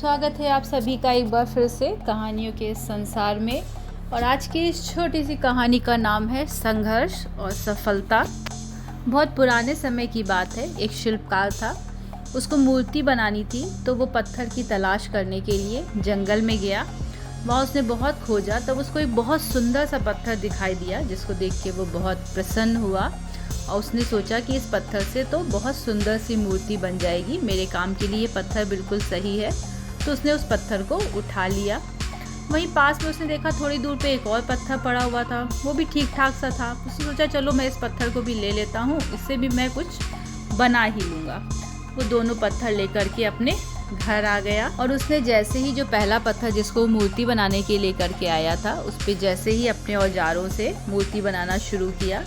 स्वागत है आप सभी का एक बार फिर से कहानियों के संसार में। और आज की इस छोटी सी कहानी का नाम है संघर्ष और सफलता। बहुत पुराने समय की बात है। एक शिल्पकार था, उसको मूर्ति बनानी थी तो वो पत्थर की तलाश करने के लिए जंगल में गया। वहाँ उसने बहुत खोजा, तब उसको एक बहुत सुंदर सा पत्थर दिखाई दिया जिसको देख के वो बहुत प्रसन्न हुआ और उसने सोचा कि इस पत्थर से तो बहुत सुंदर सी मूर्ति बन जाएगी, मेरे काम के लिए ये पत्थर बिल्कुल सही है। तो उसने उस पत्थर को उठा लिया। वहीं पास में उसने देखा थोड़ी दूर पे एक और पत्थर पड़ा हुआ था, वो भी ठीक ठाक सा था। उसने सोचा चलो मैं इस पत्थर को भी ले लेता हूँ, इससे भी मैं कुछ बना ही लूँगा। वो दोनों पत्थर लेकर के अपने घर आ गया और उसने जैसे ही जो पहला पत्थर जिसको मूर्ति बनाने के लिए करके आया था उस पर जैसे ही अपने औजारों से मूर्ति बनाना शुरू किया,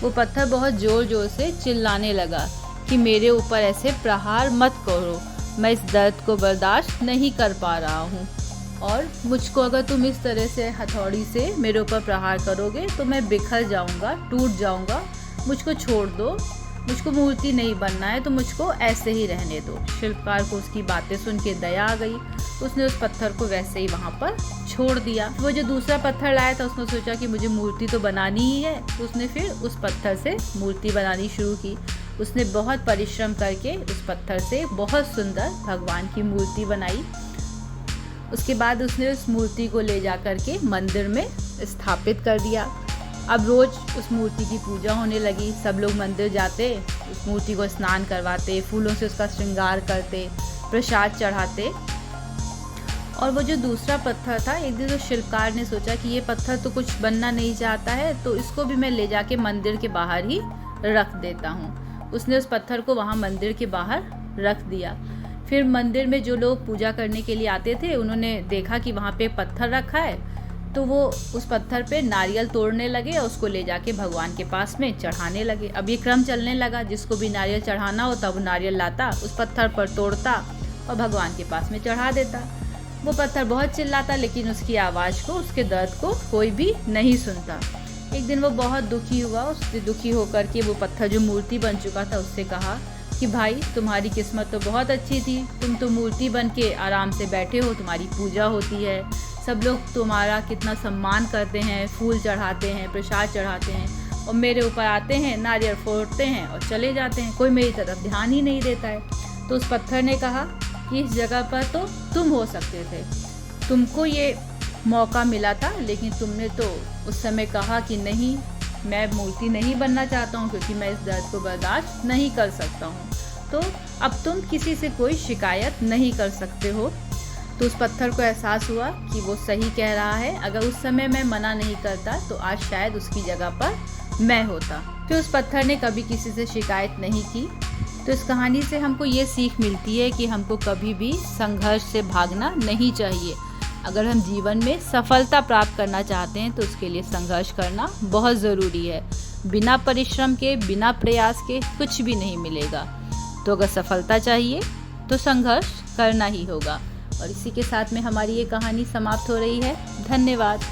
वो पत्थर बहुत ज़ोर ज़ोर से चिल्लाने लगा कि मेरे ऊपर ऐसे प्रहार मत करो, मैं इस दर्द को बर्दाश्त नहीं कर पा रहा हूँ और मुझको अगर तुम इस तरह से हथौड़ी से मेरे ऊपर प्रहार करोगे तो मैं बिखर जाऊँगा, टूट जाऊँगा, मुझको छोड़ दो, मुझको मूर्ति नहीं बनना है, तो मुझको ऐसे ही रहने दो। शिल्पकार को उसकी बातें सुन के दया आ गई, उसने उस पत्थर को वैसे ही वहाँ पर छोड़ दिया। वो जो दूसरा पत्थर लाया था उसने सोचा कि मुझे मूर्ति तो बनानी ही है, तो उसने फिर उस पत्थर से मूर्ति बनानी शुरू की। उसने बहुत परिश्रम करके उस पत्थर से बहुत सुंदर भगवान की मूर्ति बनाई। उसके बाद उसने उस मूर्ति को ले जा कर के मंदिर में स्थापित कर दिया। अब रोज़ उस मूर्ति की पूजा होने लगी। सब लोग मंदिर जाते, उस मूर्ति को स्नान करवाते, फूलों से उसका श्रृंगार करते, प्रसाद चढ़ाते। और वो जो दूसरा पत्थर था, एक दिन तो शिल्पकार ने सोचा कि ये पत्थर तो कुछ बनना नहीं चाहता है, तो इसको भी मैं ले जाके मंदिर के बाहर ही रख देता हूँ। उसने उस पत्थर को वहाँ मंदिर के बाहर रख दिया। फिर मंदिर में जो लोग पूजा करने के लिए आते थे उन्होंने देखा कि वहाँ पे पत्थर रखा है, तो वो उस पत्थर पे नारियल तोड़ने लगे और उसको ले जाके भगवान के पास में चढ़ाने लगे। अब ये क्रम चलने लगा, जिसको भी नारियल चढ़ाना होता वो नारियल लाता, उस पत्थर पर तोड़ता और भगवान के पास में चढ़ा देता। वो पत्थर बहुत चिल्लाता लेकिन उसकी आवाज़ को, उसके दर्द को कोई भी नहीं सुनता। एक दिन वो बहुत दुखी हुआ। उससे दुखी होकर के वो पत्थर जो मूर्ति बन चुका था उससे कहा कि भाई तुम्हारी किस्मत तो बहुत अच्छी थी, तुम तो मूर्ति बन के आराम से बैठे हो, तुम्हारी पूजा होती है, सब लोग तुम्हारा कितना सम्मान करते हैं, फूल चढ़ाते हैं, प्रसाद चढ़ाते हैं, और मेरे ऊपर आते हैं, नारियल फोड़ते हैं और चले जाते हैं, कोई मेरी तरफ ध्यान ही नहीं देता है। तो उस पत्थर ने कहा कि इस जगह पर तो तुम हो सकते थे, तुमको ये मौका मिला था, लेकिन तुमने तो उस समय कहा कि नहीं, मैं मूर्ति नहीं बनना चाहता हूँ क्योंकि मैं इस दर्द को बर्दाश्त नहीं कर सकता हूँ, तो अब तुम किसी से कोई शिकायत नहीं कर सकते हो। तो उस पत्थर को एहसास हुआ कि वो सही कह रहा है, अगर उस समय मैं मना नहीं करता तो आज शायद उसकी जगह पर मैं होता। फिर उस पत्थर ने कभी किसी से शिकायत नहीं की। तो इस कहानी से हमको ये सीख मिलती है कि हमको कभी भी संघर्ष से भागना नहीं चाहिए। अगर हम जीवन में सफलता प्राप्त करना चाहते हैं तो उसके लिए संघर्ष करना बहुत ज़रूरी है। बिना परिश्रम के, बिना प्रयास के कुछ भी नहीं मिलेगा। तो अगर सफलता चाहिए तो संघर्ष करना ही होगा। और इसी के साथ में हमारी ये कहानी समाप्त हो रही है। धन्यवाद।